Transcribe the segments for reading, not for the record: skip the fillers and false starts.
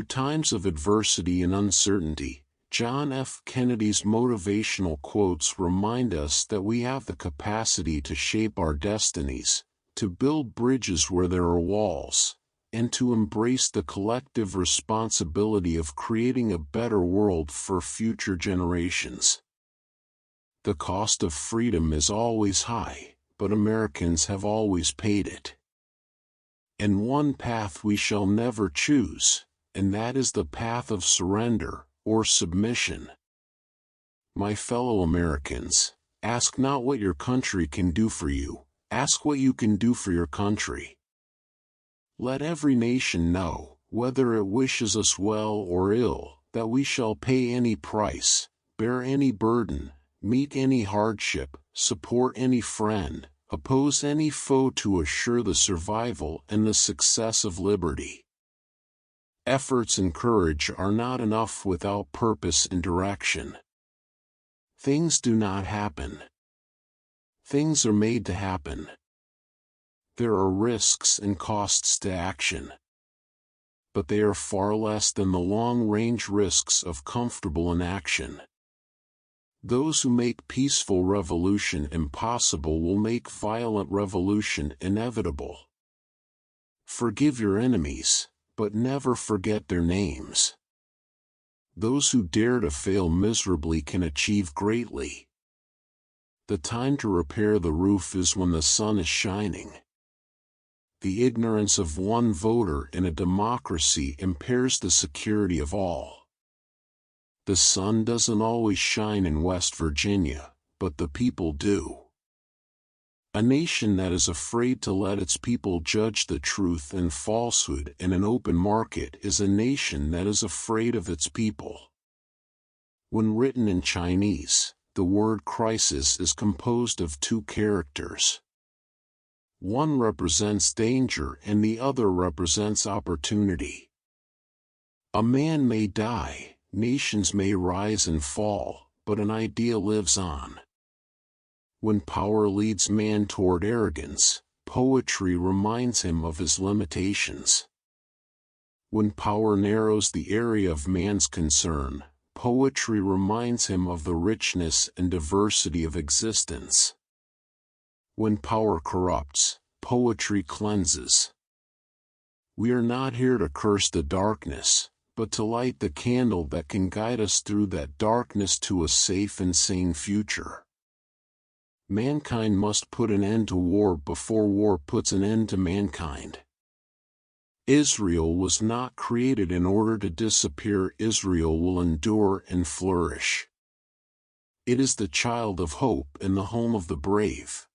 Through times of adversity and uncertainty, John F. Kennedy's motivational quotes remind us that we have the capacity to shape our destinies, to build bridges where there are walls, and to embrace the collective responsibility of creating a better world for future generations. The cost of freedom is always high, but Americans have always paid it. And one path we shall never choose, and that is the path of surrender, or submission. My fellow Americans, ask not what your country can do for you, ask what you can do for your country. Let every nation know, whether it wishes us well or ill, that we shall pay any price, bear any burden, meet any hardship, support any friend, oppose any foe to assure the survival and the success of liberty. Efforts and courage are not enough without purpose and direction. Things do not happen. Things are made to happen. There are risks and costs to action. But they are far less than the long-range risks of comfortable inaction. Those who make peaceful revolution impossible will make violent revolution inevitable. Forgive your enemies, but never forget their names. Those who dare to fail miserably can achieve greatly. The time to repair the roof is when the sun is shining. The ignorance of one voter in a democracy impairs the security of all. The sun doesn't always shine in West Virginia, but the people do. A nation that is afraid to let its people judge the truth and falsehood in an open market is a nation that is afraid of its people. When written in Chinese, the word crisis is composed of two characters. One represents danger and the other represents opportunity. A man may die, nations may rise and fall, but an idea lives on. When power leads man toward arrogance, poetry reminds him of his limitations. When power narrows the area of man's concern, poetry reminds him of the richness and diversity of existence. When power corrupts, poetry cleanses. We are not here to curse the darkness, but to light the candle that can guide us through that darkness to a safe and sane future. Mankind must put an end to war before war puts an end to mankind. Israel was not created in order to disappear. Israel will endure and flourish. It is the child of hope and the home of the brave.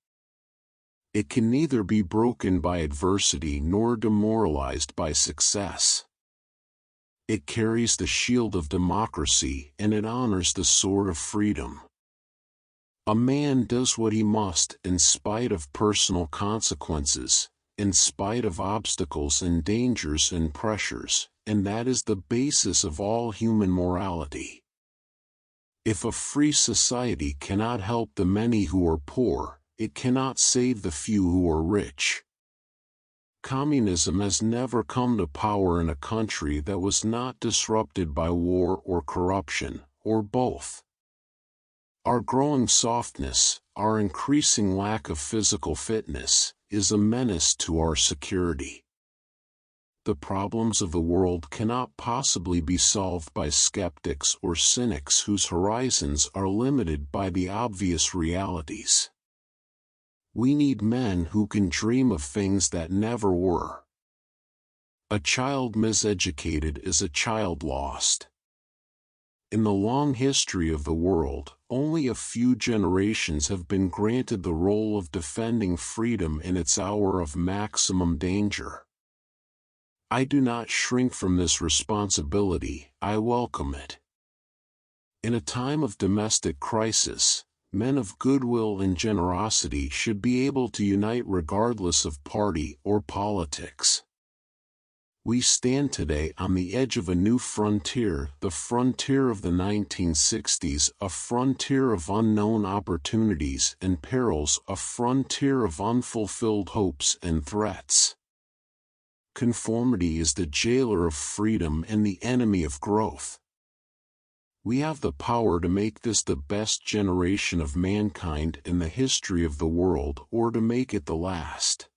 It can neither be broken by adversity nor demoralized by success. It carries the shield of democracy and it honors the sword of freedom. A man does what he must in spite of personal consequences, in spite of obstacles and dangers and pressures, and that is the basis of all human morality. If a free society cannot help the many who are poor, it cannot save the few who are rich. Communism has never come to power in a country that was not disrupted by war or corruption, or both. Our growing softness, our increasing lack of physical fitness, is a menace to our security. The problems of the world cannot possibly be solved by skeptics or cynics whose horizons are limited by the obvious realities. We need men who can dream of things that never were. A child miseducated is a child lost. In the long history of the world, only a few generations have been granted the role of defending freedom in its hour of maximum danger. I do not shrink from this responsibility, I welcome it. In a time of domestic crisis, men of goodwill and generosity should be able to unite regardless of party or politics. We stand today on the edge of a new frontier, the frontier of the 1960s, a frontier of unknown opportunities and perils, a frontier of unfulfilled hopes and threats. Conformity is the jailer of freedom and the enemy of growth. We have the power to make this the best generation of mankind in the history of the world, or to make it the last.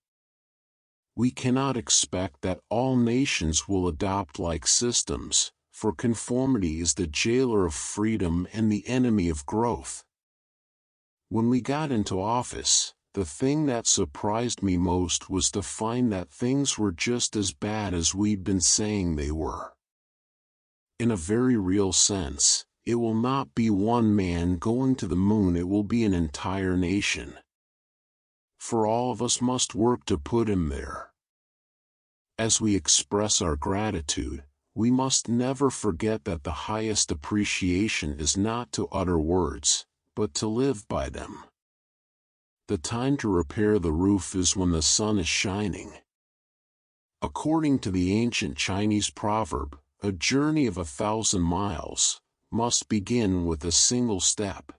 We cannot expect that all nations will adopt like systems, for conformity is the jailer of freedom and the enemy of growth. When we got into office, the thing that surprised me most was to find that things were just as bad as we'd been saying they were. In a very real sense, it will not be one man going to the moon, it will be an entire nation. For all of us must work to put him there. As we express our gratitude, we must never forget that the highest appreciation is not to utter words, but to live by them. The time to repair the roof is when the sun is shining. According to the ancient Chinese proverb, a journey of 1,000 miles must begin with a single step.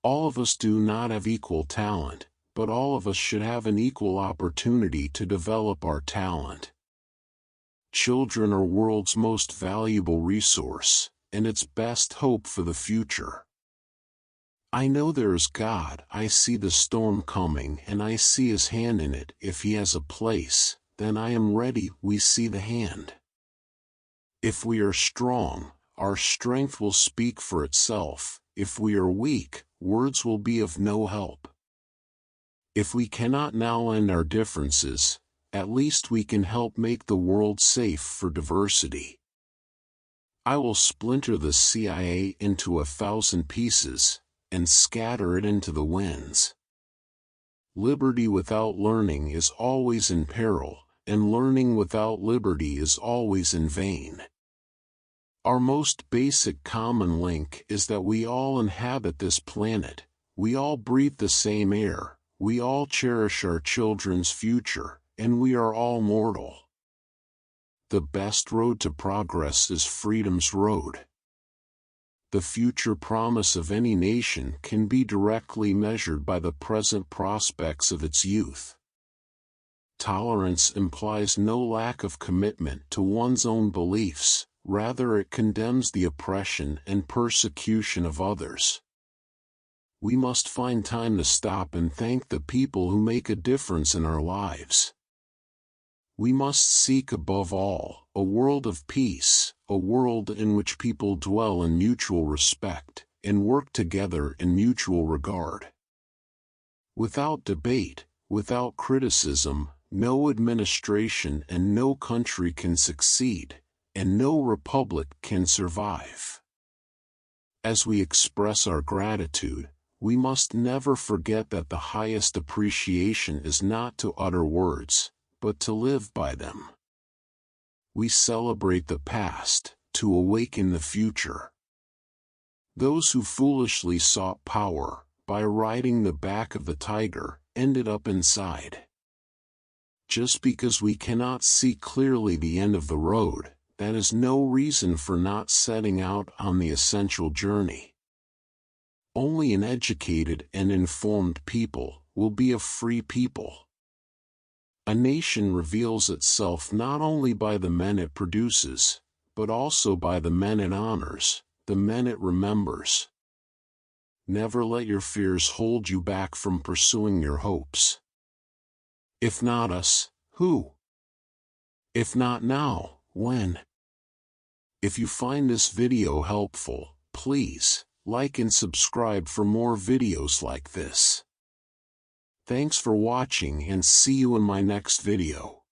All of us do not have equal talent, but all of us should have an equal opportunity to develop our talent. Children are world's most valuable resource, and its best hope for the future. I know there is God, I see the storm coming and I see His hand in it. If He has a place, then I am ready, we see the hand. If we are strong, our strength will speak for itself. If we are weak, words will be of no help. If we cannot now end our differences, at least we can help make the world safe for diversity. I will splinter the CIA into 1,000 pieces, and scatter it into the winds. Liberty without learning is always in peril, and learning without liberty is always in vain. Our most basic common link is that we all inhabit this planet, we all breathe the same air, we all cherish our children's future, and we are all mortal. The best road to progress is freedom's road. The future promise of any nation can be directly measured by the present prospects of its youth. Tolerance implies no lack of commitment to one's own beliefs, rather it condemns the oppression and persecution of others. We must find time to stop and thank the people who make a difference in our lives. We must seek above all a world of peace, a world in which people dwell in mutual respect, and work together in mutual regard. Without debate, without criticism, no administration and no country can succeed, and no republic can survive. As we express our gratitude, we must never forget that the highest appreciation is not to utter words, but to live by them. We celebrate the past, to awaken the future. Those who foolishly sought power, by riding the back of the tiger, ended up inside. Just because we cannot see clearly the end of the road, that is no reason for not setting out on the essential journey. Only an educated and informed people will be a free people. A nation reveals itself not only by the men it produces, but also by the men it honors, the men it remembers. Never let your fears hold you back from pursuing your hopes. If not us, who? If not now, when? If you find this video helpful, please like and subscribe for more videos like this. Thanks for watching and see you in my next video.